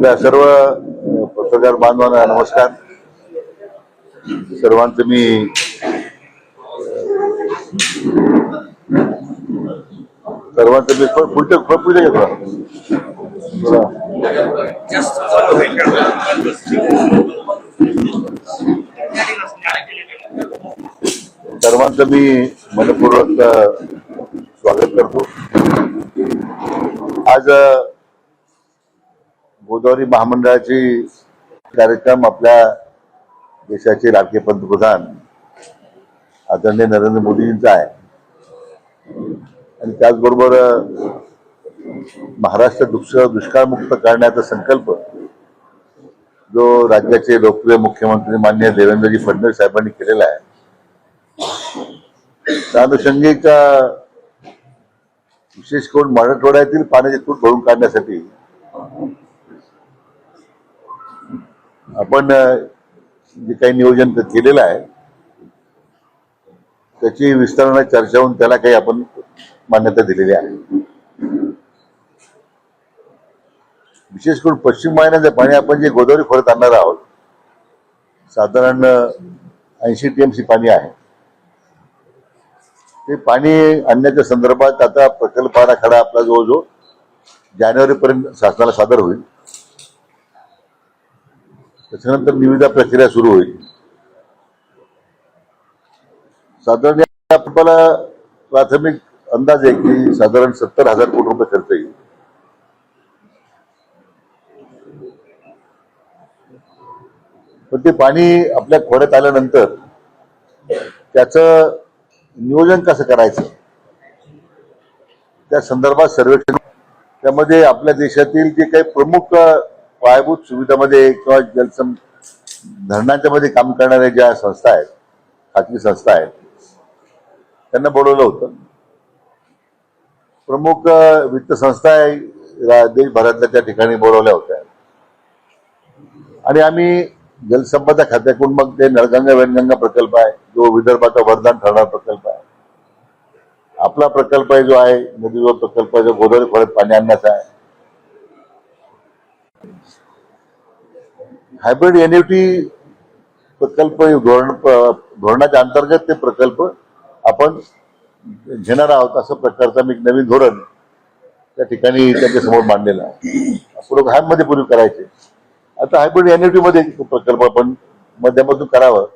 आपल्या सर्व पत्रकार बांधवांना नमस्कार. सर्वांचं मी पुढे घेतो. सर्वांचं मी मनपूर्वक स्वागत करतो. आज गोदावरी महामंडळाची कार्यक्रम आपल्या देशाचे लाडके पंतप्रधान आदरणीय नरेंद्र मोदींचा आहे आणि त्याचबरोबर महाराष्ट्र दुष्काळमुक्त करण्याचा संकल्प जो राज्याचे लोकप्रिय मुख्यमंत्री माननीय देवेंद्रजी फडणवीस साहेबांनी केलेला आहे, त्या अनुषंगिक विशेष करून मराठवाड्यातील पाण्याची तूट भरून काढण्यासाठी आपण जे काही नियोजन केलेलं आहे त्याची विस्ताराने चर्चा होऊन त्याला काही आपण मान्यता दिलेली आहे. विशेष करून पश्चिम वाहिन्याचे पाणी आपण जे गोदावरी खोऱ्यात आणणार आहोत, साधारण 80 TMC पाणी आहे. ते पाणी आणण्याच्या संदर्भात आता प्रकल्प आराखडा आपला जवळजवळ जानेवारीपर्यंत शासनाला सादर होईल. त्याच्यानंतर निविदा प्रक्रिया सुरू होईल. साधारण आपल्याला प्राथमिक अंदाज आहे की साधारण 70,000 कोटी रुपये खर्च येईल. पण ते पाणी आपल्या खोऱ्यात आल्यानंतर त्याचं नियोजन कसं करायचं त्या संदर्भात सर्वेक्षण, त्यामध्ये आपल्या देशातील जे काही प्रमुख पायाभूत सुविधामध्ये किंवा धरणांच्या मध्ये काम करणाऱ्या ज्या संस्था आहेत, खाजगी संस्था आहेत, त्यांना बोलवलं होतं. प्रमुख वित्त संस्था देशभरातल्या त्या ठिकाणी बोलवल्या होत्या आणि आम्ही जलसंपदा खात्याकडून मग ते नळगंगा वेणगंगा प्रकल्प आहे जो विदर्भाचा वरदान ठरणारा प्रकल्प आहे. आपला प्रकल्प आहे जो आहे नदीजोड प्रकल्प जो गोदावरी खोऱ्यात पाणी आणण्याचा आहे. हायब्रिड एनईटी प्रकल्प धोरणाच्या अंतर्गत ते प्रकल्प आपण घेणार आहोत. असं प्रकारचं एक नवीन धोरण त्या ठिकाणी त्यांच्यासमोर मांडलेलं आहे. मध्ये पूर्वी करायचे, आता हायब्रिड एनईटी मध्ये प्रकल्प आपण माध्यमातून करावं.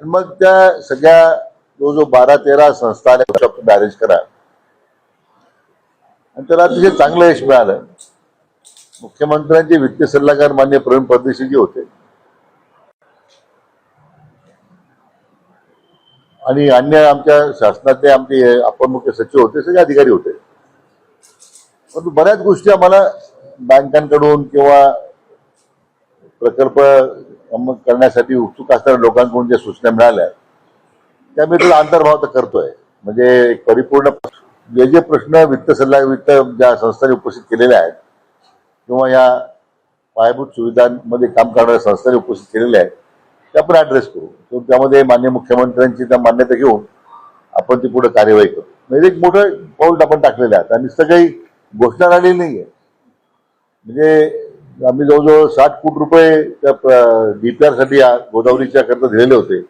मग त्या सगळ्या जो 12-13 संस्था अरेंज करा आणि त्याला अतिशय चांगलं यश मिळालं. मुख्यमंत्र्यांचे वित्तीय सल्लागार माननीय प्रवीण परदेशी जी होते आणि अन्य आमच्या शासनाचे आमचे अपर मुख्य सचिव होते, सगळे अधिकारी होते. परंतु बऱ्याच गोष्टी आम्हाला बँकांकडून किंवा प्रकल्प करण्यासाठी उत्सुक असणाऱ्या लोकांकडून ज्या सूचना मिळाल्या त्या मी तुला अंतर्भाव तर करतोय. म्हणजे एक परिपूर्ण जे प्रश्न वित्त ज्या संस्थांनी उपस्थित केलेले आहेत किंवा या पायाभूत सुविधांमध्ये काम करणाऱ्या संस्थांनी उपस्थित केलेले आहेत ते आपण ऍड्रेस करू. तो त्यामध्ये माननीय मुख्यमंत्र्यांची त्या मान्यता घेऊन आपण ती पुढे कार्यवाही करू. म्हणजे एक मोठं पाऊल आपण टाकलेलं आहे आणि सगळी घोषणा राहिलेली नाहीये. म्हणजे आम्ही जवळजवळ 60 कोटी रुपये त्या DPR साठी गोदावरीच्या करता दिलेले होते,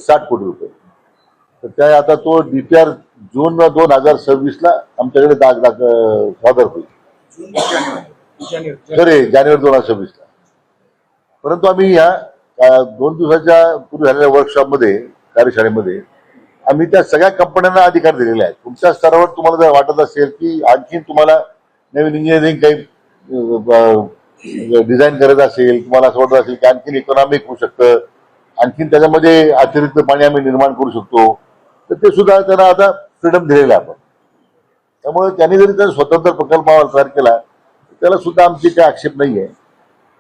60 कोटी रुपये. तर त्या आता तो DPR जून 2026ला आमच्याकडे सादर होईल, जानेवारी 2026ला. परंतु आम्ही या 2 दिवसाच्या पूर्वी झालेल्या वर्कशॉपमध्ये कार्यशाळेमध्ये आम्ही त्या सगळ्या कंपन्यांना अधिकार दिलेले आहेत. तुमच्या स्तरावर तुम्हाला जर वाटत असेल की आणखीन तुम्हाला नवीन इंजिनिअरिंग काही डिझाईन करायचं असेल, तुम्हाला असं वाटत असेल की आणखीन इकॉनॉमिक होऊ शकतं, आणखीन त्याच्यामध्ये अतिरिक्त पाणी आम्ही निर्माण करू शकतो, तर ते सुद्धा त्यांना आता फ्रीडम दिलेलं आहे आपण. त्यामुळे त्यांनी जरी त्या स्वतंत्र प्रकल्पावर तयार केला त्याला सुद्धा आमची काही आक्षेप नाही आहे.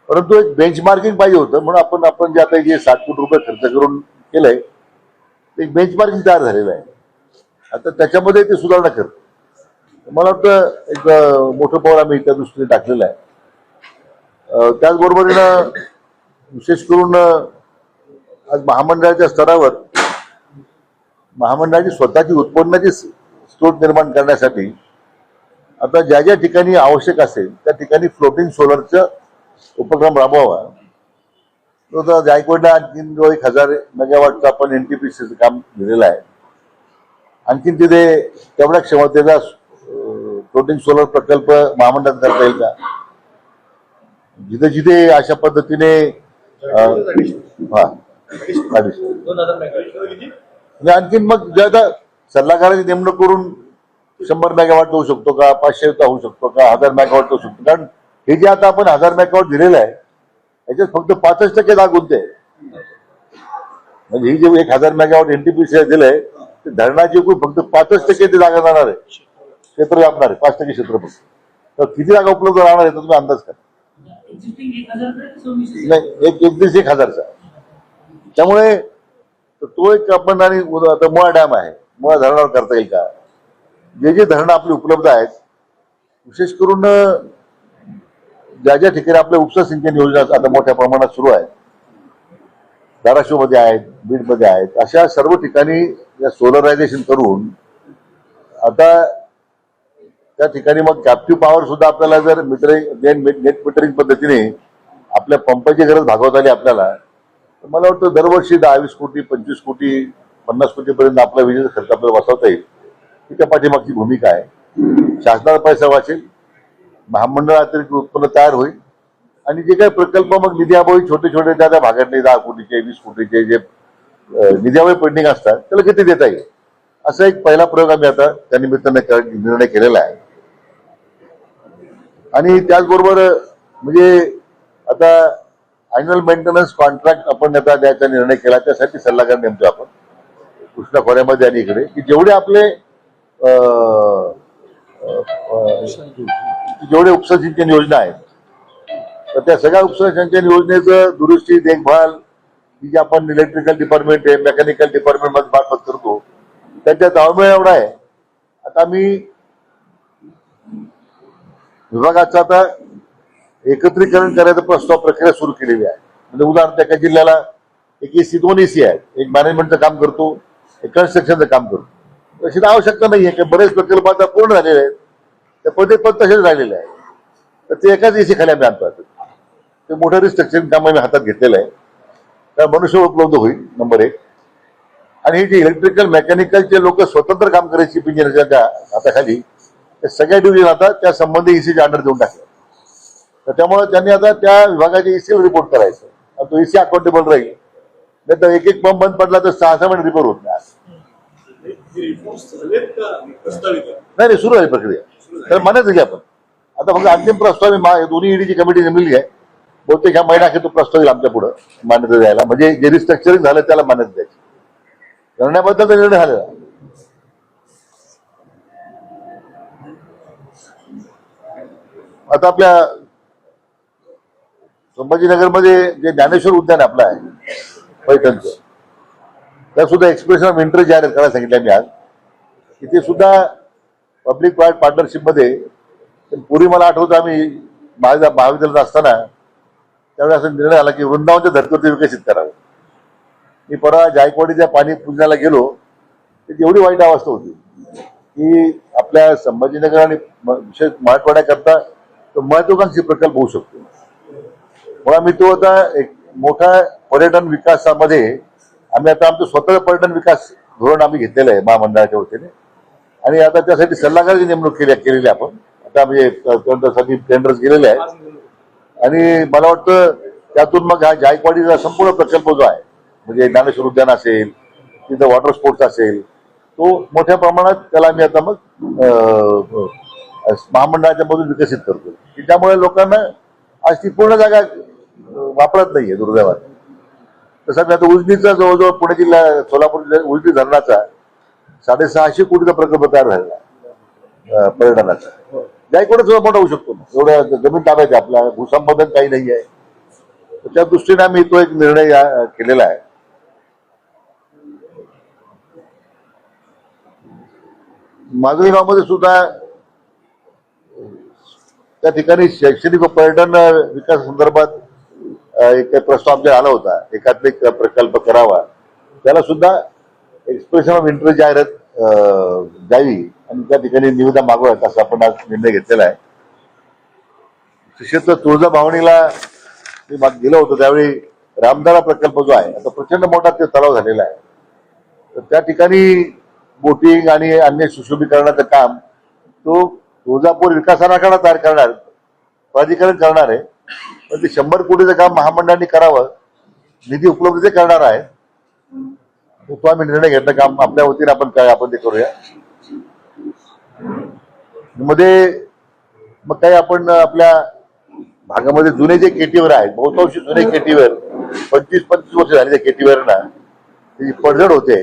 परंतु एक बेंचमार्किंग पाहिजे होतं म्हणून आपण जे आता जे 60 कोटी रुपये खर्च करून केलंय एक बेंचमार्किंग तयार झालेलं आहे. आता त्याच्यामध्ये ते सुधारणा करतो. मला वाटतं एक मोठं पाऊल आम्ही त्या दृष्टीने टाकलेलं आहे. त्याचबरोबरीनं विशेष करून आज महामंडळाच्या स्तरावर महामंडळाची स्वतःची उत्पन्नाची स्रोत निर्माण करण्यासाठी आता ज्या ज्या ठिकाणी आवश्यक असेल त्या ठिकाणी फ्लोटिंग सोलरचा उपक्रम राबवावा. तो जायकवाडला आणखीन जो 1000 मेगावॉटचं आपण एनटीपीसीचं काम दिलेलं आहे. आणखीन तिथे तेवढ्या क्षमतेचा फ्लोटिंग सोलर प्रकल्प महामंडळात करता येईल का? जिथे जिथे अशा पद्धतीने आणखीन मग जे आता सल्लागाराची नेमणूक करून 100 मेगावॉट होऊ शकतो का, 500 होऊ शकतो का, 1000 मेगावॉट होऊ शकतो. कारण हे जे आता आपण 1000 मेगावॉट दिलेलं आहे याच्यात फक्त 5% जागा गुंते. म्हणजे ही जे 1000 मेगावॉट एनटीपीसी दिलंय ते धरणाची एकूण फक्त 5% ते जागा जाणार आहे, क्षेत्र व्यापणार आहे, 5% क्षेत्र फक्त. तर किती जागा उपलब्ध राहणार आहे तर तुम्ही अंदाज करा. नाही, एक 1000चा. त्यामुळे तो एक आपण आणि आता मुळा डॅम आहे, मुळा धरणावर करता येईल का? जे जे धरणं आपली उपलब्ध आहेत विशेष करून ज्या ज्या ठिकाणी आपल्या उपसा सिंचन योजना आता मोठ्या प्रमाणात सुरू आहेत, धाराशिवमध्ये आहेत, बीडमध्ये आहेत, अशा सर्व ठिकाणी या सोलरायझेशन करून आता त्या ठिकाणी मग कॅप्टिव्ह पॉवर सुद्धा आपल्याला जर नेट मिटरिंग पद्धतीने आपल्या पंपाची गरज भागवता आली आपल्याला, तर मला वाटतं दरवर्षी 10-20 कोटी, 25 कोटी, 50 कोटीपर्यंत आपला विजेचा खर्च आपल्याला बसवता येईल. ही त्या पाठीमागची भूमिका आहे. शासनाचा पैसा वाचेल, महामंडळ अतिरिक्त उत्पन्न तयार होईल आणि जे काही प्रकल्प मग निधीअभावी छोटे छोटे त्या भागातले 10 कोटीचे 20 कोटीचे जे निधीअभावी पेंडिंग असतात त्याला किती देता येईल असा एक पहिला प्रयोग आम्ही आता त्या निमित्ताने निर्णय केलेला आहे. आणि त्याचबरोबर म्हणजे आता अॅन्युअल मेंटेनन्स कॉन्ट्रॅक्ट आपण आता द्यायचा निर्णय केला. त्यासाठी सल्लागार नेमतो आपण कृष्णा खोऱ्यामध्ये आणि इकडे की जेवढे आपले जेवढे उपसा सिंचन योजना आहेत तर त्या सगळ्या उपसा सिंचन योजनेचं दुरुस्ती देखभाल ही जी आपण इलेक्ट्रिकल डिपार्टमेंट आहे, मेकॅनिकल डिपार्टमेंट मध्ये मार्फत करतो त्याच्या ताळमेळ एवढा आहे. आता आम्ही विभागाचं आता एकत्रीकरण करायचा प्रस्ताव प्रक्रिया सुरू केलेली आहे. म्हणजे उदाहरणार्थ एका जिल्ह्याला एक एसी 2 एसी आहेत, एक मॅनेजमेंटचं काम करतो, एक कन्स्ट्रक्शनचं काम करतो. तशी आवश्यकता नाहीये की बरेच प्रकल्प आता पूर्ण झालेले आहेत, त्या पद तसेच राहिलेले आहेत, तर ते एकाच एसी खाली आम्ही आणतो. ते मोठं रिस्ट्रक्चरिंग काम आम्ही हातात घेतलेलं आहे. त्या मनुष्य उपलब्ध होईल नंबर 1. आणि हे जे इलेक्ट्रिकल मेकॅनिकलचे लोक स्वतंत्र काम करायची इंजिनियरच्या हाताखाली त्या सगळ्या डिव्हिजन आता त्या संबंधी ईसीच्या अंडर देऊन टाकल्या. तर त्यामुळे त्यांनी आता त्या विभागाच्या ईसीला रिपोर्ट करायचं. तो ईसी अकाउंटेबल राहील. नाही तर एक पंप बंद पडला तर 6 महिने रिपेअर होत नाही. नाही सुरू आहे प्रक्रिया. तर मान्यच दिली आपण आता फक्त अंतिम प्रस्ताव दोन्ही ईडीची कमिटी जमलेली आहे. बहुतेक ह्या महिन्यात तो प्रस्ताव येईल आमच्या पुढे मान्यता द्यायला. म्हणजे जे रिस्ट्रक्चरिंग झालं त्याला मान्यता द्यायची करण्याबद्दल निर्णय झालेला. आता आपल्या संभाजीनगरमध्ये जे ज्ञानेश्वर उद्यान आपलं आहे पैठणचं, त्या सुद्धा एक्सप्रेशन ऑफ इंटरेस्ट जाहीर करायला सांगितलं मी आज. तिथे सुद्धा पब्लिक प्रायव्हेट पार्टनरशिप मध्ये पूर्वी मला आठवतं आम्ही महाविद्यालयात असताना त्यावेळी असा निर्णय आला की वृंदावनच्या धर्तीवरती विकसित करावं. मी परवा जायकवाडीच्या पाणी पूजनाला गेलो तर एवढी वाईट अवस्था होती की आपल्या संभाजीनगर आणि विशेष मराठवाड्याकरता तो महत्वाकांक्षी प्रकल्प होऊ शकतो. मग आम्ही तो आता एक मोठा पर्यटन विकासामध्ये आम्ही आता आमचं स्वतःचं पर्यटन विकास धोरण आम्ही घेतलेलं आहे महामंडळाच्या वतीने. आणि आता त्यासाठी सल्लागाराची नेमणूक केलेली आपण आता म्हणजे त्यासाठी टेंडर्स गेलेले आहेत. आणि मला वाटतं त्यातून मग हा जायकवाडीचा संपूर्ण प्रकल्प जो आहे म्हणजे ज्ञानेश्वर उद्यान असेल, तिथं वॉटर स्पोर्ट्स असेल, तो मोठ्या प्रमाणात त्याला आम्ही आता मग महामंडळाच्या मधून विकसित करतो की त्यामुळे लोकांना आज ती पूर्ण जागा वापरत नाहीये दुर्दैवाने. तसं मी आता उजनीचा जवळजवळ पुणे जिल्हा सोलापूर जिल्ह्यात उजनी धरणाचा 650 कोटीचा प्रकल्प तयार झालेला पर्यटनाचा. जायकवाडी सुद्धा मोठा होऊ शकतो. एवढ्या जमीन ताब्यात आहे, आपल्या भूसंपादन काही नाही आहे. त्या दृष्टीने आम्ही तो एक निर्णय केलेला आहे. माजलगावमध्ये सुद्धा त्या ठिकाणी शैक्षणिक व पर्यटन विकास संदर्भात एक प्रस्ताव आमच्या आला होता, एकात्मिक प्रकल्प करावा. त्याला सुद्धा एक्सप्रेशन ऑफ इंटरेस्ट जाहिरात द्यावी आणि त्या ठिकाणी निविदा मागवाव्यात असा आपण आज निर्णय घेतलेला आहे. विशेषतः तुळजाभवानीला मी गेलो होतो त्यावेळी रामदारा प्रकल्प जो आहे आता प्रचंड मोठा ते तलाव झालेला आहे. तर त्या ठिकाणी बोटिंग आणि अन्य सुशोभीकरणाचं काम तो तुळजापूर विकास आराखडा तयार करणार प्राधिकरण करणार आहे. पण ते 100 कोटीचं काम महामंडळाने करावं, निधी उपलब्ध ते करणार आहे. तो आम्ही निर्णय घेतला काम आपल्या वतीने आपण काय आपण ते करूया. मध्ये मग काही आपण आपल्या भागामध्ये जुने जे केटीवर आहेत बहुतांशी जुने केटीवर 25-25 वर्ष झाले त्या केटीवरना त्याची पडझड होते.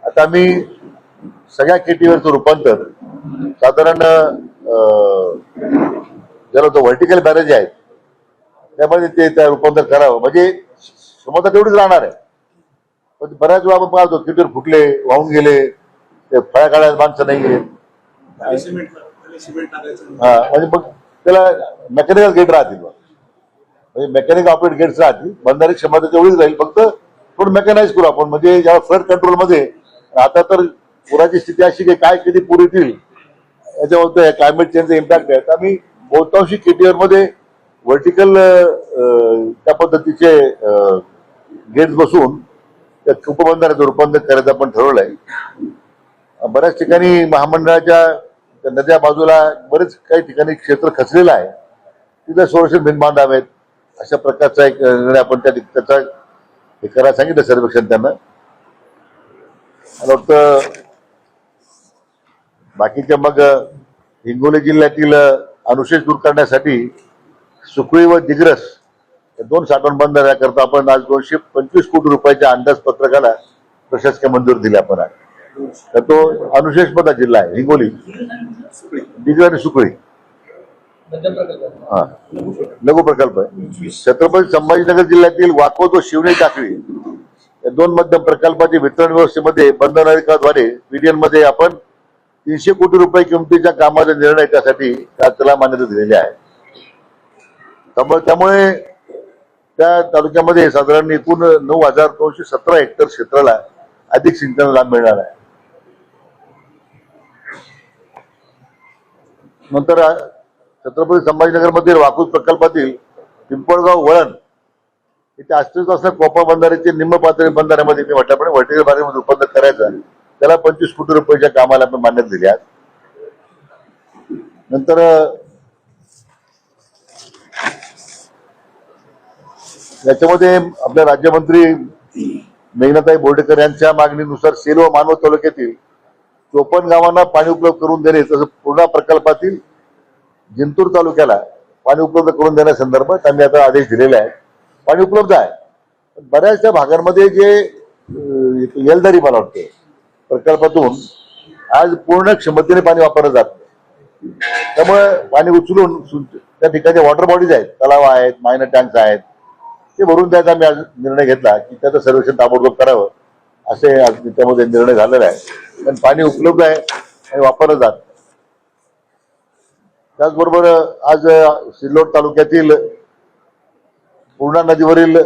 आता आम्ही सगळ्या केटीवरचं रूपांतर साधारण ज्याला तो व्हर्टिकल बॅरेज आहेत त्यामध्ये ते त्या रूपांतर करावं म्हणजे क्षमता तेवढीच राहणार आहे. पण बऱ्याच वेळा आपण पाहतो केटीवर फुटले वाहून गेले ते फळ्या काढायला माणसं नाही आहेत. हा म्हणजे मग त्याला मेकॅनिकल गेट राहतील म्हणजे मेकॅनिकल ऑपरेट गेट्स राहतील. बंधारी क्षमता तेवढीच राहील फक्त थोडं मेकॅनाइज करू आपण म्हणजे ज्या फ्लड कंट्रोलमध्ये आता तर पुराची स्थिती अशी की काय किती पूर येतील याच्यावर क्लायमेट चेंजचा इम्पॅक्ट आहे. तर आम्ही बहुतांशी केटीआर मध्ये व्हर्टिकल त्या पद्धतीचे गेट्स बसून त्या उपबंधाऱ्याचं रूपांतर करायचं आपण ठरवलंय. बऱ्याच ठिकाणी महामंडळाच्या नद्या बाजूला बरेच काही ठिकाणी क्षेत्र खचलेलं आहे तिथं संरक्षण भिंत बांधावेत अशा प्रकारचा एक निर्णय आपण त्याचा हे करायला सांगितलं सर्वेक्षण त्यांना. मला वाटतं बाकीच्या मग हिंगोली जिल्ह्यातील अनुशेष दूर करण्यासाठी सुकळी व दिग्रस या 2 साठवण बंधाऱ्याकरता आपण आज 225 कोटी रुपयाच्या अंदाजपत्रकाला प्रशासकीय मंजुरी दिली आपण आज. तर तो अनुशेष मधला जिल्हा आहे हिंगोली दिग्रस आणि सुकळी हा लघु प्रकल्प आहे. छत्रपती संभाजीनगर जिल्ह्यातील वाकोद व शिवणे टाकळी या 2 मध्यम प्रकल्पाच्या वितरण व्यवस्थेमध्ये बंधनाधिकाद्वारे पीडीएल मध्ये आपण 300 कोटी रुपये किमतीच्या कामाचा निर्णय त्यासाठी त्याला मान्यता दिलेली आहे. त्यामुळे त्या तालुक्यामध्ये साधारण एकूण 9,217 हेक्टर क्षेत्राला अधिक सिंचन लाभ मिळणार आहे. नंतर छत्रपती संभाजीनगर मधील वाकूज प्रकल्पातील पिंपळगाव वळण इथे अस्तित्वात असणाऱ्या कोपा बंधाऱ्याचे निम्न पातळी बंधाऱ्यामध्ये मी म्हटल्याप्रमाणे व्हर्टिकल बॅरेजमध्ये रूपांतर करायचं त्याला 25 कोटी रुपयाच्या कामाला आपण मान्यता दिली आहे. नंतर याच्यामध्ये आपल्या राज्यमंत्री मेघनाताई बोर्डेकर यांच्या मागणीनुसार सेलू व मानवत तालुक्यातील 54 गावांना पाणी उपलब्ध करून देणे तसंच पूर्णा प्रकल्पातील जिंतूर तालुक्याला पाणी उपलब्ध करून देण्यासंदर्भात आम्ही आता आदेश दिलेले आहेत. पाणी उपलब्ध आहे बऱ्याचशा भागांमध्ये जे येलदारी मला वाटतं प्रकल्पातून आज पूर्ण क्षमतेने पाणी वापरलं जात नाही. त्यामुळे पाणी उचलून त्या ठिकाणी वॉटर बॉडीज आहेत तलाव आहेत मायनर टँक्स आहेत ते भरून द्यायचा आम्ही आज निर्णय घेतला की त्याचं सर्वेक्षण ताबडतोब करावं असे त्यामध्ये निर्णय झालेला आहे. पण पाणी उपलब्ध आहे आणि वापरलं जात. त्याचबरोबर आज सिल्लोड तालुक्यातील पूर्णा नदीवरील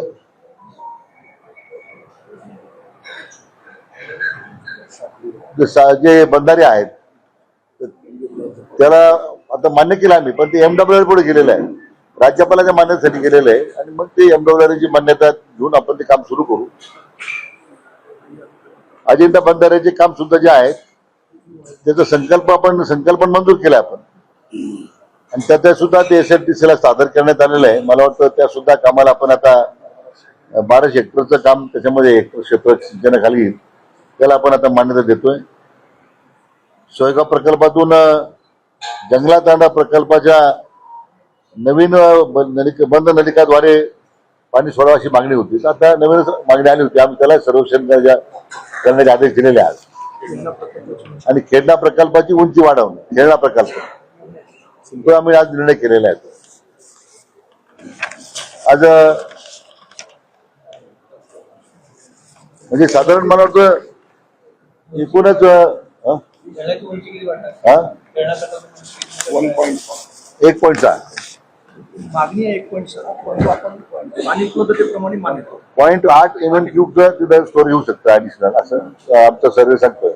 जे बंधारे आहेत त्याला आता मान्य केलं आम्ही पण ते MWR पुढे गेलेलं आहे राज्यपालाच्या मान्यतेसाठी गेलेलं आहे आणि मग ते MWR ची मान्यता घेऊन आपण ते काम सुरू करू. अजिंठा बंधाऱ्याचे काम सुद्धा जे आहे त्याचा संकल्पन मंजूर केला आपण आणि त्याच्या सुद्धा ते SLTC ला सादर करण्यात आलेलं आहे. मला वाटतं त्या सुद्धा कामाला आपण आता 1200 हेक्टरचं काम त्याच्यामध्ये क्षेत्र सिंचनाखाली त्याला आपण आता मान्यता देतोय. सोयगाव प्रकल्पातून जंगलातांडा प्रकल्पाच्या नवीन बंद नलिकाद्वारे पाणी सोडावं अशी मागणी होती. तर आता नवीन मागणी आली होती आम्ही त्याला सर्वेक्षण करण्याचे आदेश दिलेले आहेत. आणि खेळणा प्रकल्पाची उंची वाढवणं खेळणा प्रकल्प तो आम्ही आज निर्णय केलेला आहे. आज म्हणजे साधारण मला वाटतं एकूणच 1.6 मागणी आहे 1.6 आपण पाणी उपलब्धतेप्रमाणे मान्यता 0.8 MM³ तिथं स्टोर येऊ शकतं ऍडिशनल असं आमचा सर्वे सांगतोय.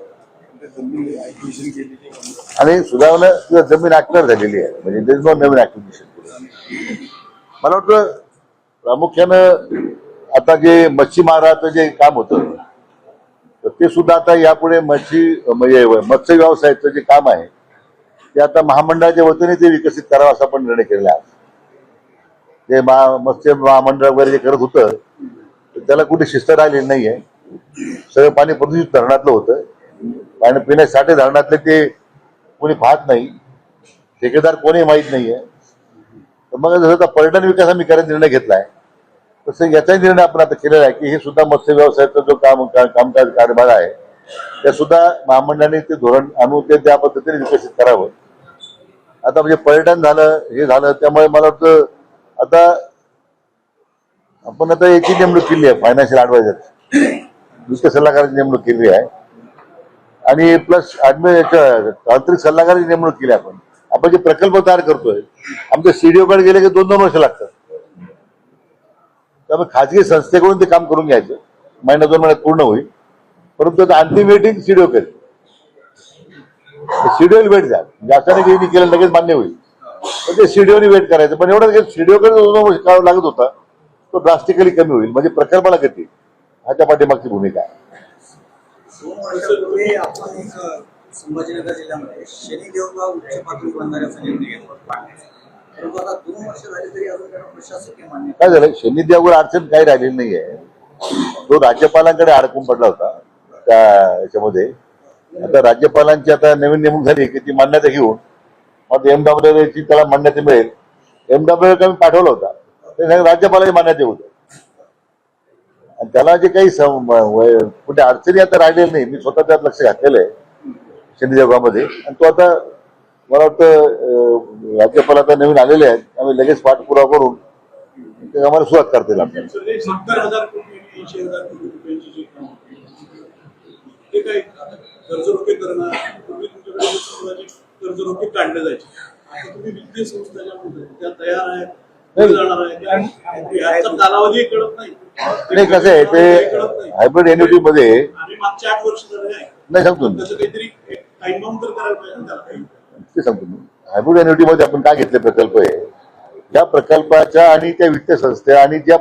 जमीन ऍक्विजिशन केलेली आहे. आणि सुधारणा किंवा जमीन ऍक्टर झालेली आहे, म्हणजे there is no Naveen acquisition. मला वाटतं प्रामुख्यानं आता जे मच्छीमाराचं जे काम होतं तर ते सुद्धा आता यापुढे म्हणजे मत्स्य व्यवसायाचं जे काम आहे ते आता महामंडळाच्या वतीने ते विकसित करावं असा आपण निर्णय केलेला आहे. जे मत्स्य महामंडळ वगैरे जे करत होतं त्याला कुठे शिस्त राहिलेली नाहीये. सगळं पाणी प्रदूषित धरणातलं होतं, पाणी पिण्यासाठी धरणातले ते कोणी पाहत नाही, ठेकेदार कोणी माहीत नाहीये. तर मग जसं आता पर्यटन विकास आम्ही करायचा निर्णय घेतलाय तसं याचाही निर्णय आपण आता केलेला आहे की हे सुद्धा मत्स्य व्यवसायाचा जो कामकाज कारभार आहे त्या सुद्धा महामंडळाने ते धोरण आणून ते त्या पद्धतीने विकसित करावं. आता म्हणजे पर्यटन झालं, हे झालं, त्यामुळे मला वाटतं आता आपण आता याची नेमणूक केली आहे, फायनान्शियल ऍडवायझर वित्त सल्लागाराची नेमणूक केली आहे आणि प्लस तांत्रिक सल्लागाराची नेमणूक केली आहे. आपण जे प्रकल्प तयार करतोय आमच्या सीडीओकडे गेले की 2-2 वर्ष लागतात. त्यामुळे खाजगी संस्थेकडून ते काम करून घ्यायचं, महिना 2 महिन्यात पूर्ण होईल. परंतु आता अंतिम वेटिंग सीडीओ करेल, सीडीओला वेट द्या, म्हणजे असं नाही की केलं लगेच मान्य होईल, पण ते सीडीओनी वेट करायचं. पण एवढं सीडीओकडे 2 वर्ष काळ लागत होता तो ड्रास्टिकली कमी होईल, म्हणजे प्रकल्पाला गती, ह्याच्या पाठीमागची भूमिका आहे. 2 वर्षापूर्वी आपण एक संभाजीनगर जिल्ह्यामध्ये शनी देवगाव उच्च पातळी बंधाऱ्याचा निर्णय घेतला पाडण्याचा. परंतु आता 2 वर्ष झाली तरी अजून त्याला प्रशासकीय मान्यता. काय झालं, शनी देवगड अडचण काही राहिलेली नाहीये. तो राज्यपालांकडे अडकून पडला होता त्या याच्यामध्ये. आता राज्यपालांची आता नवीन नेमणूक झाली की ती मान्यता घेऊन मग MWची त्याला मान्यता मिळेल. MW आम्ही पाठवला होता, ते राज्यपालाची मान्यता होतं आणि त्याला जे काही कुठे अडचणी आता राहिलेली नाही. मी स्वतः त्यात लक्ष घातलेलं आहे शनिदेवगावमध्ये आणि तो आता मला वाटतं राज्यपाल आता नवीन आलेले आहेत, आम्ही लगेच पाठपुरावा करून ते आम्हाला सुरुवात करता येईल. आपल्याला 70,000 कोटी 80,000 कोटी रुपयांची जी कामं ते काही कर्जरोखे करणं, पूर्वी तुमच्याकडे कर्जरोखे काढले जायचे, आता तुम्ही वित्तीय संस्था ज्या म्हणतात त्या तयार आहेत, जाणार आहे, याचा कालावधी कळत नाही. नाही, कसं आहे ते हायब्रिड एन्युटी मध्ये आणि मागच्या 8 वर्ष झाले आहे, नाही सांगतो मी, त्याचं काहीतरी टाइम बाउंड तर करायला पाहिजे ना त्याला काही. ते सांगतो मी. हायब्रिड एन्युटी मध्ये आपण काय घेतले प्रकल्प आहे, त्या प्रकल्पाच्या आणि त्या वित्तीय संस्था आणि ज्या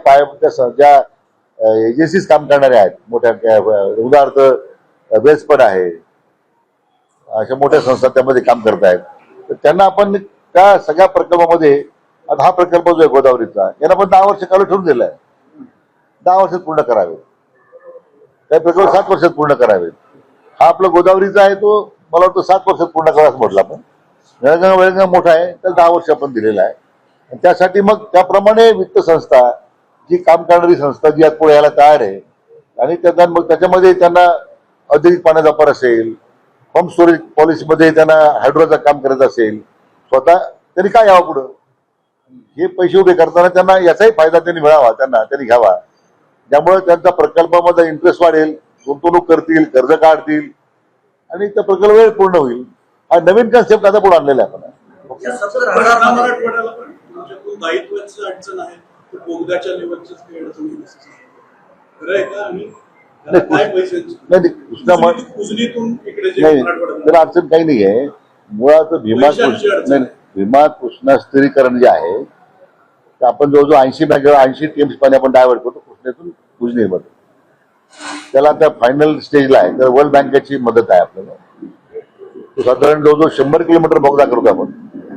एजन्सीज काम करणाऱ्या आहेत, मोठ्या उदाहरणार्थ वेल्सपन आहे, अशा मोठ्या संस्था त्यामध्ये काम करत आहेत, तर त्यांना आपण त्या सगळ्या प्रकल्पामध्ये आता हा प्रकल्प जो आहे गोदावरीचा यांना पण 10 वर्ष काढून ठेवून दिलाय. 10 वर्षात पूर्ण करावे, काही प्रकल्प 7 वर्षात पूर्ण करावेत. हा आपला गोदावरीचा आहे तो मला वाटतं 7 वर्षात पूर्ण करायचं म्हटलं आपण. वेळगाव मोठा आहे त्याला 10 वर्ष आपण दिलेला आहे. आणि त्यासाठी मग त्याप्रमाणे वित्त संस्था जी काम करणारी संस्था जी आज पुढे यायला तयार आहे आणि त्यांना मग त्याच्यामध्ये त्यांना औद्योगिक पाण्याचा वापर असेल, पंप स्टोरेज पॉलिसीमध्ये त्यांना हायड्रोचं काम करायचं असेल, स्वतः त्यांनी काय यावं पुढं, हे पैसे उभे करताना त्यांना याचाही फायदा त्यांनी मिळावा, त्यांनी घ्यावा, ज्यामुळे त्यांचा प्रकल्पामध्ये इंटरेस्ट वाढेल, गुंतवणूक करतील, कर्ज काढतील आणि त्या प्रकल्प वेळ पूर्ण होईल. हा नवीन कन्सेप्ट आता पुढे आणलेला आहे आपण. या 70,000 मध्ये मराठवाड्याला पण तुमच्याकडून दायित्वाची अडचण आहे, तर बोगद्याच्या लेवलचीच काही अडचण आहे. खरं आहे का? आणि काय पैसे नाही उजनीतून इकडे जे नाही, मराठवाड्याला त्याला अडचण काही नाही आहे. मुळात भीमा कृष्णा स्थिरीकरण जे आहे तर आपण जवळजवळ 80 टीएमसी पाणी आपण डायव्हर्ट करतो कृष्णेतून उजनीमध्ये. त्याला आता फायनल स्टेजला आहे, तर वर्ल्ड बँकेची मदत आहे आपल्याला. तो साधारण जवळजवळ 100 किलोमीटर बोगदा करतो आपण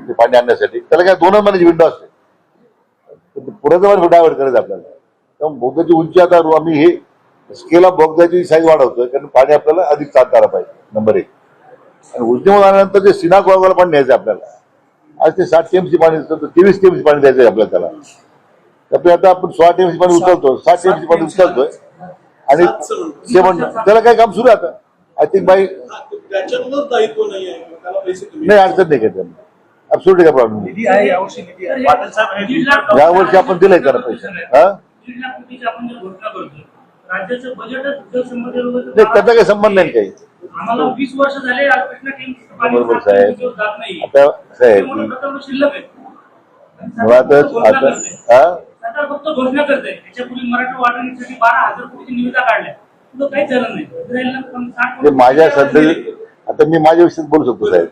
ते पाणी आणण्यासाठी. त्याला काय 2 महिन्याची विंडो असते, पुढे जवळ डायव्हर्ट करायचं आपल्याला. त्यामुळे बोगद्याची उंची आता आम्ही हे स्केल ऑफ बोगद्याची साईज वाढवतोय कारण पाणी आपल्याला अधिक चालता आलं पाहिजे, नंबर 1. आणि उजनीवर आल्यानंतर जे सिना गोव्याला पाणी द्यायचं आपल्याला. आज ते 7 टीएमसी पाणी 23 टीएमसी पाणी द्यायचं आहे आपल्याला त्याला. त्यामुळे आता आपण 16 टीएमसी पाणी उचलतो, 7 टीएमसी पाणी उचलतोय आणि 7 त्याला काय काम सुरू आहे आता. आय थिंक बाई त्याच्यातूनच दायित्व नाही आहे, त्याला पैसे कमी नाही, अडचण नाही घेत ऍब्सोल्युटली काय प्रॉब्लेम नाही. निधी आहे, यावर्षी निधी आहे. पाटील साहेब यावर्षी आपण दिलंय त्याला पैसे. हा, आपण जे घोषणा करतो राज्याचं बजेटच जलसंपदा नाही, त्याचा काही संबंध नाही काही. आम्हाला 20 वर्ष झाले आज कृष्णा टीम बरोबर साहेब. जात नाही. आता साहेब प्रकल्प शिल्लक आहे. मुळातच आता सरकार फक्त घोषणा करते. याच्यापूर्वी मराठा वाटणीसाठी 12,000 कोटी निविदा काढल्या, पुढं काहीच झालं नाही. माझ्या आता मी माझ्या विषयीच बोलू शकतो साहेब.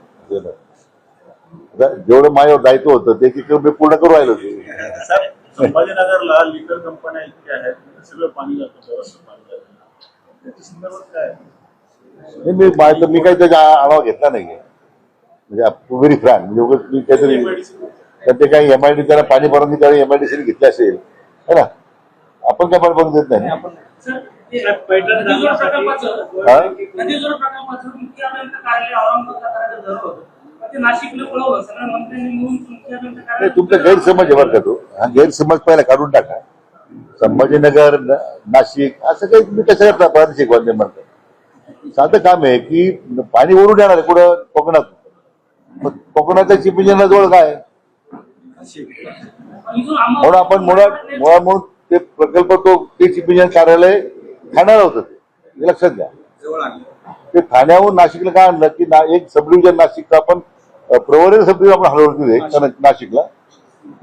आता जेवढं माझ्यावर दायित्व होतं ते मी पूर्ण करू राहिलो होते. साहेब, संभाजीनगरला लिकर कंपन्या इतक्या आहेत, सगळं पाणी जातं, व्यवस्थित पाणी जातं, त्याच्या संदर्भात काय मी काही त्याचा आढावा घेतला नाहीये. म्हणजे व्हेरी फ्रँक, म्हणजे उगाच मी काहीतरी तर ते काही एमआयडी त्याला पाणी परवानगी त्यावेळी एमआयडीसीने घेतली असेल है ना, आपण काय पाणी देत नाही. सर, ते नदीजोड प्रकल्पाचं मुख्य अभियंता कार्यालय औरंगाबादला करायचं ठरवलं होतं. पण ते नाशिकला पळवलं, सगळ्या मंत्र्यांनी मिळून मुख्य अभियंता नाही, कार्यालय. तुमचा गैरसमज आहे बरं का तो. हा गैरसमज पहिला काढून टाका. संभाजीनगर नाशिक असं काही तुम्ही कसं करता प्रादेशिक बांधले म्हणतात. साधं काम आहे की पाणी ओढून येणार आहे कुठं, कोकणात. मग कोकणाच्या चीफ इंजिनियरजवळ काय आहे? म्हणून आपण म्हणून ते प्रकल्प ते चीफ इंजिनियर कार्यालय ठाण्याला होतं. ते लक्षात घ्या. जवळ आणलं. ते ठाण्याहून नाशिकला काय आणलं की एक सब डिव्हिजन नाशिकचं आपण प्रवरी सब डिव्हिजन आपण हलवलं नाशिकला,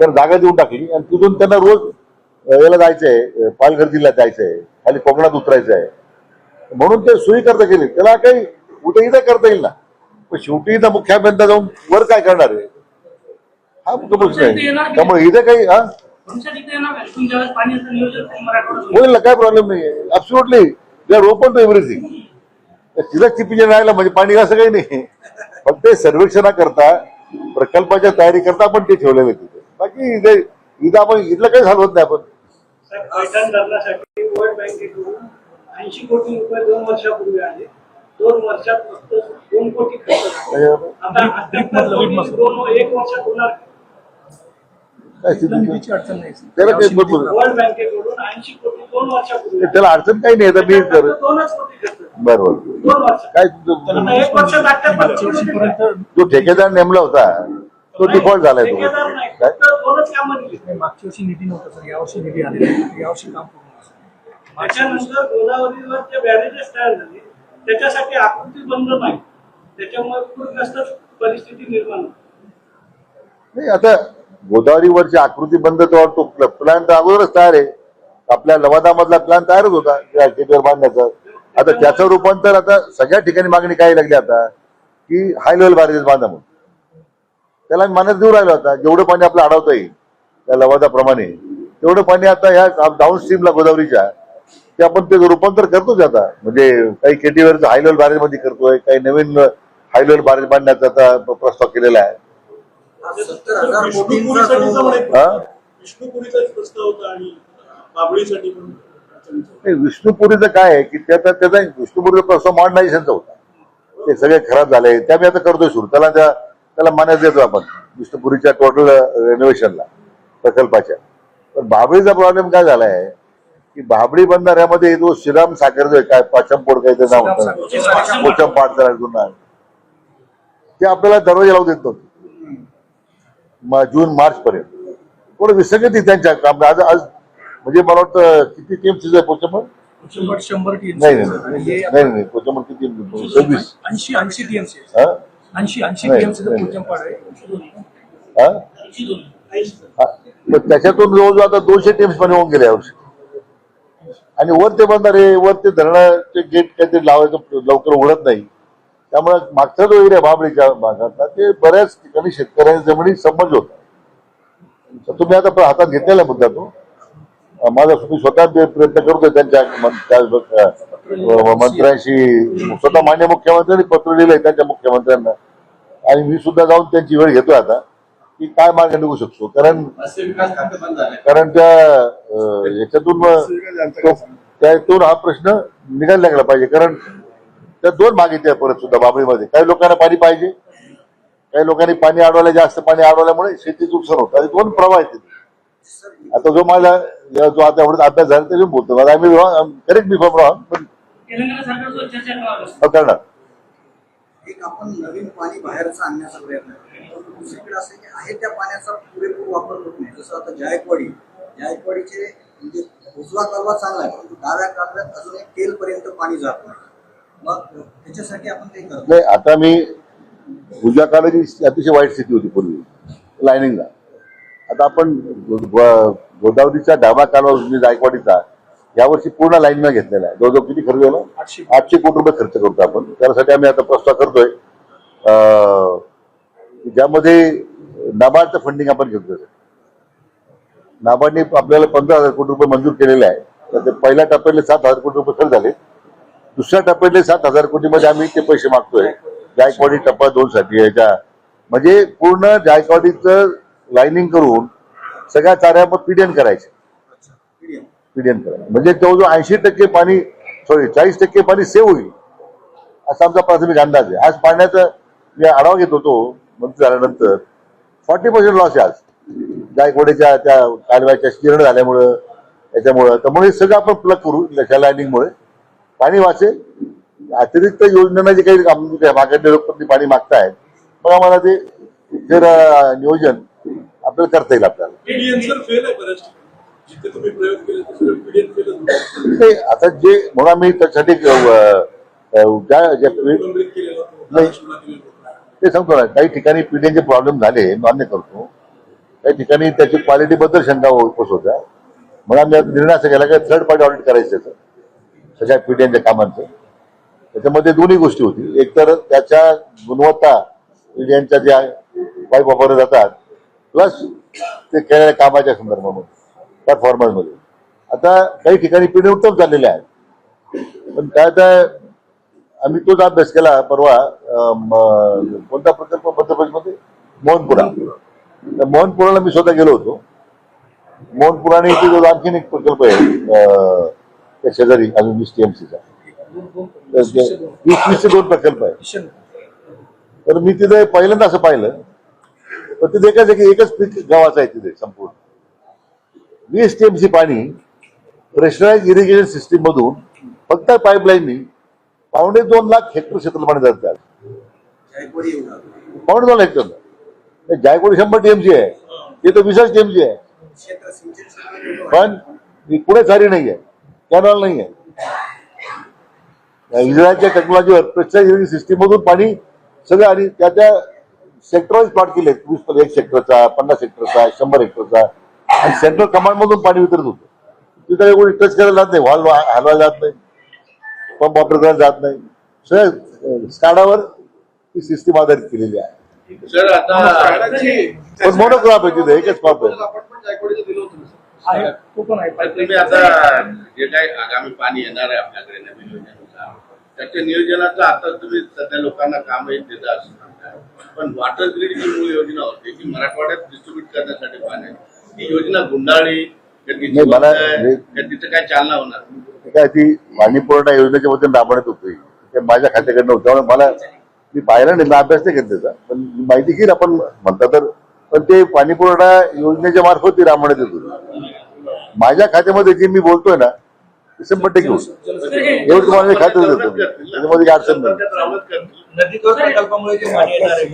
तर जागा देऊन टाकली आणि तिथून त्यांना रोज याला जायचंय, पालघर जिल्ह्यात जायचंय, खाली कोकणात उतरायचं आहे. म्हणून ते सोयी करता गेले. त्याला काही कुठेही तर करता येईल ना, पण शेवटी इथं मुख्य अभियंता जाऊन वर काय करणार आहे हा मोठा प्रश्न आहे. त्यामुळे इथे काही होईल ना, काय प्रॉब्लेम नाही आहे. Absolutely they are open to everything. तिला चीफ इंजिनियर राहिला म्हणजे पाणी असं काही नाही. फक्त सर्वेक्षणाकरता प्रकल्पाच्या तयारी करता आपण ते ठेवलेलं आहे तिथे. बाकी इथं आपण इथलं काही हलवत नाही आपण. पैठण धरणासाठी वर्ल्ड बँकेकडून 80 कोटी रुपये 2 वर्षापूर्वी आले. 2 वर्षात फक्त 2 कोटी खर्च झाले. आता 78 कोटी 1 वर्षात होणार. काय स्थिती अडचण नाही त्याला काही वर्ल्ड बँकेकडून 80 कोटी 2 वर्षापूर्वी त्याला अडचण काही नाही. आता मी 2च कोटी खर्च. बरोबर 2 वर्ष. काय आता 1 वर्षात 78 जो ठेकेदार नेमला होता तो डिफॉल्ट झालाय तो. ठेकेदार नाही, काय फक्त 2च कामं दिली. मागच्या वर्षी निधी नव्हता सर, यावर्षी निधी आलेला आहे. यावर्षी काम पूर्ण झालं. त्याच्यानंतर गोदावरीवर जे बॅरेजेस तयार झाले त्याच्यासाठी आकृती बंद नाही, त्याच्यामुळे पूरग्रस्त परिस्थिती निर्माण होते. नाही, आता गोदावरीवरची आकृती बंद तो प्लॅन तर अगोदरच तयार आहे. आपल्या लवादामधला प्लॅन तयारच होता गेटवर बांधण्याचा. आता त्याचं रूपांतर आता सगळ्या ठिकाणी मागणी काय लागली आता की हाय लेवल बॅरेजेस बांधा म्हणून. त्याला मी मान्यता देऊ राहिलो होता. जेवढं पाणी आपलं अडवता येईल त्या लवादाप्रमाणे तेवढं पाणी आता ह्या डाऊन स्ट्रीमला गोदावरीच्या ते आपण ते रूपांतर करतोच आता. म्हणजे काही केटीवरचं हाय लेवल बॅरेज मध्ये करतोय, काही नवीन हाय लेवल बॅरेज बांधण्याचा आता प्रस्ताव केलेला आहे. 70,000 विष्णुपुरीसाठी पण एक हा? विष्णुपुरीचाच प्रस्ताव होता आणि बाबळीसाठी पण अडचणीचं होतं. नाही, विष्णुपुरीचं काय आहे की त्याचा विष्णुपुरीचा प्रस्ताव मॉडर्नायझेशनचा होता. ते सगळे खराब झाले. त्या मी आता करतोय सुरू. त्याला मान्यता देतो आपण विष्णुपुरीच्या टोटल रेनोव्हेशनला प्रकल्पाच्या. पण बाबळीचा प्रॉब्लेम काय झालाय की बाबळी बंधाऱ्यामध्ये जो श्रीराम साखर जो आहे काय पाचमपोड काही नाव होतं, पोचम पाट जुना ते आपल्याला दरवाजा लावू देत नव्हते जून मार्च पर्यंत. थोडं विसंगती त्यांच्या काम. आज म्हणजे मला वाटतं किती टीएमसी आहे पोचमड? 100 TMC. नाही पोचमड किती 26 80 TMC. हा 80 नाही, TMC नाही. पोचमपाड आहे. हा? हा. पण त्याच्यातून जवळजवळ आता 200 टीम्स पण होऊन गेले यावर्षी. आणि वर ते बंधारे वर ते धरणाचे गेट काहीतरी लावायचं लवकर उघडत नाही. त्यामुळे मागचा जो एरिया बाबळीच्या भागातला ते बऱ्याच ठिकाणी शेतकऱ्यांच्या जमिनी सबमर्ज होता. तर तुम्ही आता हातात घेतलेला मुद्दा तो. माझा मी स्वतः प्रयत्न करतोय त्यांच्या मंत्र्यांशी. स्वतः मान्य मुख्यमंत्र्यांनी पत्र लिहिलंय त्यांच्या मुख्यमंत्र्यांना. आणि मी सुद्धा जाऊन त्यांची वेळ घेतोय आता की काय मार्ग निघू शकतो. कारण त्या याच्यातून हा प्रश्न निघायला लागला पाहिजे. कारण त्या 2 भाग येते परत सुद्धा बाबळीमध्ये. काही लोकांना पाणी पाहिजे, काही लोकांनी पाणी अडवलं, जास्त पाणी अडवल्यामुळे शेती नुकसान होतं. आणि 2 प्रवाह आहेत. आता जो माझा जो आता एवढा अभ्यास झाला त्याच्यावर बोलतो मला आम्ही करेक्ट बिफॉर्म रॉंग पण तेलंगणा सरकारसोबत चर्चा करावी. करणार. एक आपण नवीन पाणी बाहेरचं आणण्याचा प्रयत्न करतो. दुसरीकडे असं की आहे त्या पाण्याचा पुरेपूर वापर होत नाही. जसं आता जायकवाडीचे म्हणजे उजवा कालवा चांगला आहे, परंतु डाव्या कालव्यात अजून एक तेल पर्यंत पाणी जात नाही. मग त्याच्यासाठी आपण काही करतो. नाही, आता मी उजव्या काळाची अतिशय वाईट स्थिती होती पूर्वी लाईनिंगला. आता आपण गोदावरीचा डावा कालवा जायकवाडीचा यावर्षी पूर्ण लाईननं घेतलेला आहे. जवळजवळ किती खर्च झाला? 800 कोटी रुपये खर्च करतो आपण. त्यासाठी आम्ही आता प्रस्ताव करतोय ज्यामध्ये नाबार्डचं फंडिंग आपण घेतलं. नाबार्डने आपल्याला 15,000 कोटी रुपये मंजूर केलेले आहे. तर ते पहिल्या टप्प्यातले 7,000 कोटी रुपये खर्च झाले. दुसऱ्या टप्प्यातले 7,000 कोटीमध्ये आम्ही ते पैसे मागतोय जायकवाडी टप्पा 2 साठी. याच्या म्हणजे पूर्ण जायकवाडीचं लाईनिंग करून सगळ्या चाऱ्यावर पीडीएन करायचे. पीडीएन करायचं म्हणजे जवळजवळ 80% पाणी 40% पाणी सेव्ह होईल असा आमचा प्राथमिक अंदाज आहे. आज पाण्याचा मी आढावा घेत होतो मंत्री झाल्यानंतर 40% लॉस आहे आज जायकवाडीच्या त्या कालव्याच्या जीर्ण झाल्यामुळं याच्यामुळं. त्यामुळे सगळं आपण प्लग करू त्या लाईनिंगमुळे पाणी वाचेल. अतिरिक्त योजनांना जे काही मागणी लोकप्रती पाणी मागतायत मग आम्हाला ते जर नियोजन आपल्याला करता येईल. आपल्याला पीडीएन सर फेल आहे बऱ्याच ठिकाणी. जिथे तुम्ही प्रयोग केले तिथे पीडीएन फेल ते आता जे म्हणून आम्ही त्यासाठी विलंबित केलेलं होतं. महाराष्ट्राला केलेलं होतं. ते सांगतो ना काही ठिकाणी पीडीएनचे प्रॉब्लेम झाले मान्य करतो. काही ठिकाणी त्याची क्वालिटी बद्दल शंका उपस्थित होत्या. म्हणून आम्ही निर्णय असा केला की थर्ड पार्टी ऑडिट करायचं त्याचं सगळ्या पीडीएनच्या कामांचं. त्याच्यामध्ये दोन्ही गोष्टी होती. एक तर त्याच्या गुणवत्ता पीडीएनच्या ज्या पाईप वापरले जातात प्लस ते केलेल्या कामाच्या संदर्भामध्ये परफॉर्मन्समध्ये. आता काही ठिकाणी पीडीएन उत्तम चाललेले आहेत पण काय आता आम्ही तोच अभ्यास केला परवा. कोणता प्रकल्प मध्य प्रदेशमध्ये मोहनपुरा. त्या मोहनपुराला मी स्वतः गेलो होतो. मोहनपुरा आणि इथे जो आणखीन एक प्रकल्प आहे त्या शेजारी अजून 20 TMCचा 20 ते 2 प्रकल्प आहे. तर मी तिथे पहिल्यांदा असं पाहिलं पण तिथे एकच पीक गावाचं आहे तिथे संपूर्ण 20 TMC पाणी प्रेशराइज इरिगेशन सिस्टीम मधून फक्त पाईपलाईननी 2.25 लाख हेक्टर क्षेत्र पाणी जातात. जायकवाडी एवढा 2.25 लाख हेक्टर. जायकवाडी 100 TMC आहे ते तर 20 TMC आहे क्षेत्र सिंचन क्षेत्र पण पुढे सारी नाही आहे कॅनॉल नाही आहे. इस्रायलच्या टेक्नॉलॉजीवर प्रेशराइज इरिगेशन सिस्टीम मधून पाणी सगळं आणि त्या सेक्टरवाईज प्लॉट केले 1 सेक्टरचा 50 हेक्टरचा 100 हेक्टरचा आणि सेंट्रल कमांड मधून पाणी वितरित होतं. तिथे कोणी टच करायला जात नाही व्हॉल्व हलवायला जात नाही पंप ऑपरेट करायला जात नाही. सगळं स्काडावर ही सिस्टीम आधारित केलेली आहे. सर आता पण मोनोक्रॉप आहे तिथे एकच क्रॉप आहे. आपण पण जायकवाडीचं दिलं होतं सर. आहे तो पण आहे तुम्ही आता जे काही आगामी पाणी येणार आहे आपल्याकडे नवीन योजनेनुसार त्याच्या नियोजनाचं आता तुम्ही सध्या लोकांना कामही देता असं म्हणताय. पण वॉटर ग्रीड जी मूळ योजना होती की मराठवाड्यात डिस्ट्रीब्यूट करण्यासाठी पाणी ती योजना गुंडाळली का तिची नाही, मला- बंद आहे? का तिचं काय चालना होणार? काय ती पाणी पुरवठा योजनेच्या वतीने राबवण्यात होती ते माझ्या खात्याकडनं होतं. त्यामुळे मला मी पाहिलं नाही मी अभ्यास नाही घेतला त्याचा पण माहिती घेईल आपण म्हणता तर. पण ते पाणी पुरवठा योजनेच्या मार्फत ती राबवण्यात येत होती. माझ्या खात्यामध्ये जे मी बोलतोय ना ते 100% होतं. एवढं तुम्हाला मी खातं देतो त्याच्यामध्ये काही अडचण नाही. त्यात रावत करतील. नदीतोड प्रकल्पामुळे जे पाणी येणार आहे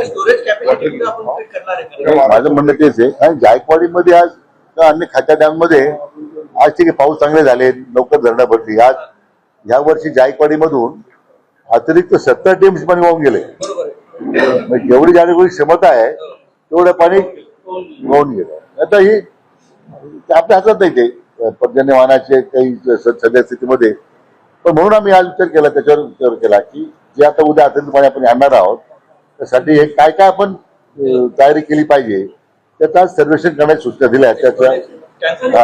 स्टोरेज कॅपॅसिटी आपण करणार आहे. माझं म्हणणं तेच आहे आणि जायकवाडीमध्ये आज किंवा अन्य खात्या डॅममध्ये आज ठीक आहे पाऊस चांगले झाले लवकर धरणं भरली. आज ह्या वर्षी जायकवाडीमधून अतिरिक्त 70 TMC पाणी वाहून गेले. जेवढी जायकवाडी क्षमता आहे तेवढं पाणी वाहून गेलं. आता ही आपल्या हातात नाही ते पर्जन्यमानाचे काही सध्या स्थितीमध्ये. पण म्हणून आम्ही आज विचार केला त्याच्यावर विचार केला की जे आता उद्या अतिरिक्त पाणी आपण आणणार आहोत त्यासाठी हे काय काय आपण तयारी केली पाहिजे त्याचं आज सर्वेक्षण करण्याची सूचना दिल्या. त्याच्या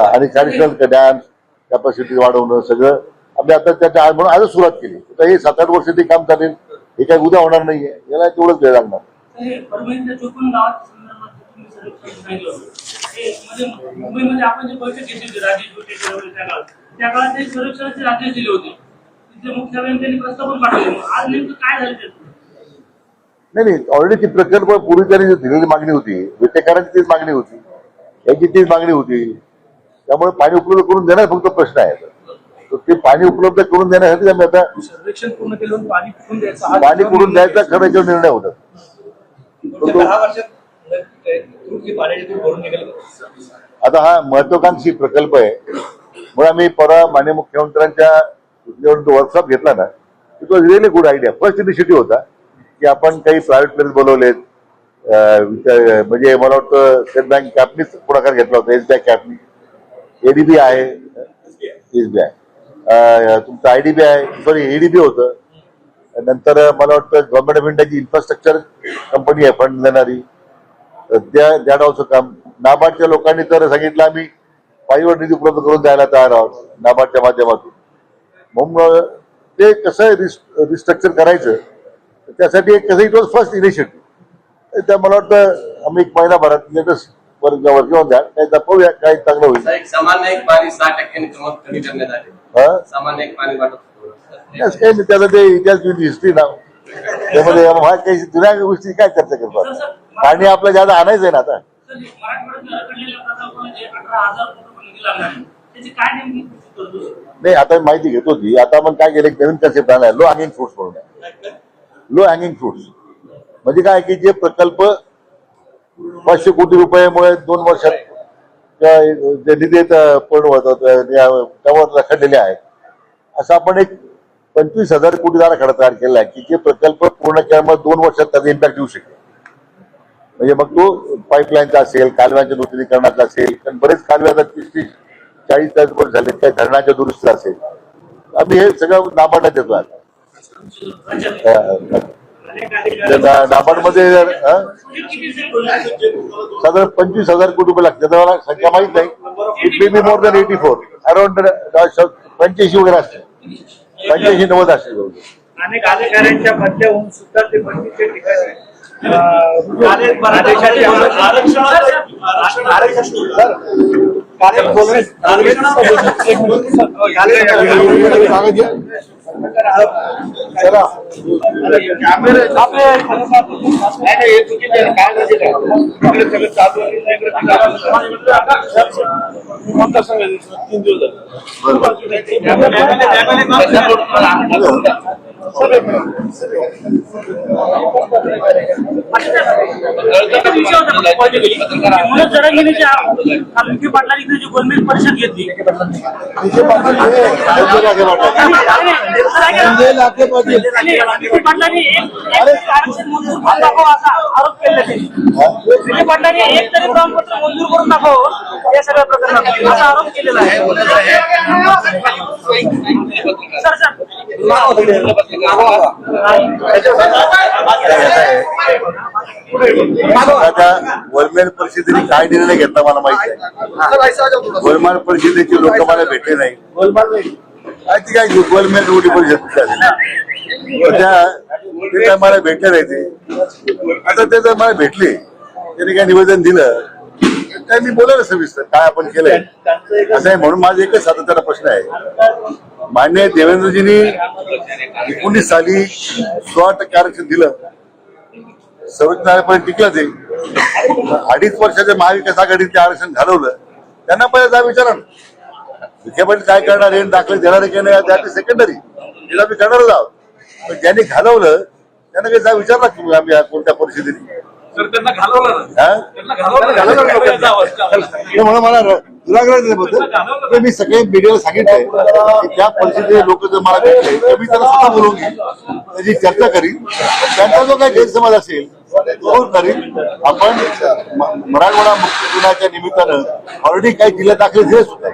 आणि ट्रॅडिशनल डॅम कॅपॅसिटी वाढवणं सगळं आम्ही आता त्याच्या आज म्हणून आजच सुरुवात केली. तर हे 7-8 वर्ष ते काम चालेल. हे काही उद्या होणार नाहीये याला तेवढंच वेळ लागणार. हे परभणीच्या 54 गावाच्या संदर्भात तुम्ही सर्वेक्षण सांगितलं होतं. हे म्हणजे मुंबईमध्ये आपण जे बैठक घेतली होती राजेश गोटेकर वगैरे त्या काळात ते सर्वेक्षणाचे आदेश दिले होते. तिथे मुख्य अभियंत्यांनी प्रस्ताव पण पाठवले. आज नेमकं काय झालं ते? नाही ऑलरेडी ती प्रकल्प पूर्वी त्यांनी दिलेली मागणी होती. विटेकरांची तीच मागणी होती याची तीच मागणी होती. त्यामुळे पाणी उपलब्ध करून देणार फक्त प्रश्न आहे. तर ते पाणी उपलब्ध करून देण्यासाठी आम्ही आता सर्वेक्षण पूर्ण केलं पाणी कुठून द्यायचं पाणी पुरून द्यायचा खरं याच्यावर निर्णय होता. 10 वर्षात पाण्याची तूट भरून निघेल. आता हा महत्वाकांक्षी प्रकल्प आहे म्हणून आम्ही परवा माननीय मुख्यमंत्र्यांच्या वर्कशॉप घेतला ना it was really good idea. First initiative होता की आपण काही प्रायव्हेट प्लेस बोलवलेत. म्हणजे मला वाटतं स्टेट बँक कॅपनीच पुढाकार घेतला होता SBI कॅपनी एडीबी आहे, एसबीआय, तुमचं आयडीबी आहे, सॉरी एडीबी होतं. नंतर मला वाटतं गव्हर्नमेंट ऑफ इंडियाची इन्फ्रास्ट्रक्चर कंपनी आहे फंड देणारी, दॅट ऑल्सो काम. नाबार्डच्या लोकांनी तर सांगितलं आम्ही पायीवर निधी उपलब्ध करून द्यायला तयार आहोत नाबार्डच्या माध्यमातून. म्हणून ते कसं रिस्ट्रक्चर करायचं त्यासाठी एक कसं इट वॉज फर्स्ट इनिशिएटिव्ह. त्या मला वाटतं आम्ही एक महिनाभरात लेटेस्ट वर्ग घेऊन द्या, काही दाखवूया काय चांगलं होईल. एक सामान्य एक पाणी 6% कमी करण्यात आले. सामान्य एक पाणी वाटप काही नाही, त्याला ते इतिहास हिस्ट्री नाव त्यामध्ये काही जुन्या गोष्टी काय चर्चा करतात. पाणी आपलं ज्यादा आणायचं आहे ना आता. नाही आता माहिती घेतो ती. आता आपण काय केलं, नवीन कन्सेप्ट आणलाय लो हँगिंग फ्रुट्स म्हणून. लो हँगिंग फ्रुट्स म्हणजे काय की जे प्रकल्प 500 कोटी रुपयामुळे 2 वर्षात जे निधीत पूर्ण होतात त्यावर रखडलेले आहेत, असं आपण एक 25,000 कोटी आराखडा तयार केला आहे की जे प्रकल्प पूर्ण केल्यामुळे 2 वर्षात त्याचा इम्पॅक्ट येऊ शकेल. म्हणजे मग तो पाईपलाईनचा असेल, कालव्यांच्या नूतनीकरणाचा असेल, कारण बरेच कालवे आता 30-40 झाले, त्या धरणाच्या दुरुस्तीचा असेल. आम्ही हे सगळं नाबार्डात देतो आता. नाबार्डमध्ये साधारण 25,000 कोटी रुपये लागतात. मला संख्या माहित नाही, it may be more than 84, around 85 वगैरे असते, 85-90 असते. अनेक अधिकाऱ्यांच्या बदल्या होऊन सुद्धा ते बंदीच्या ठिकाणी पाटलांनी जी गोलमेज परिषद घेतली पाटलांनी आरोप केले. पाटलांनी एक तरी प्रमाणपत्र मंजूर करून दाखव या सगळ्या प्रकरणात असा आरोप केलेला आहे. गोलमेज परिषदेने काय निर्णय घेतला मला माहिती आहे. गोलमेज परिषदेचे लोक मला भेटले नाही. ती काय गोलमेज मोठी परिषद त्या मला भेटले नाही. ते आता ते जर मला भेटले, त्यांनी काय निवेदन दिलं काय मी बोलायला सविस्तर काय आपण केलंय असं आहे. म्हणून माझा एकच सातत्याचा प्रश्न आहे, मान्य देवेंद्रजींनी 19 साली 16% आरक्षण दिलं, सर्वोच्च न्यायालयापर्यंत टिकलं. ते 2.5 वर्षाच्या महाविकास आघाडीत आरक्षण घालवलं. त्यांना पहिला जा विचारा मुख्यमंत्री काय करणार आहे, दाखले देणार आहे की नाही, दॅट इज सेकंडरी, तिला मी करणारच आहोत. पण ज्यांनी घालवलं त्यांना काही जा विचारला तुम्ही आम्ही कोणत्या परिस्थितीने म्हणून मला दुराग्रह मी सगळे मीडियाला सांगितलंय की त्या परिस्थितीचे लोक जर मला भेटले तर मी त्यांना स्वतः बोलवून घेईन, त्याची चर्चा करीन. त्यांचा जो काही गैरसमज असेल तो करीन. आपण मराठवाडा मुक्ती दिनाच्या निमित्तानं ऑलरेडी काही जिल्हा दाखले दिले सुद्धा.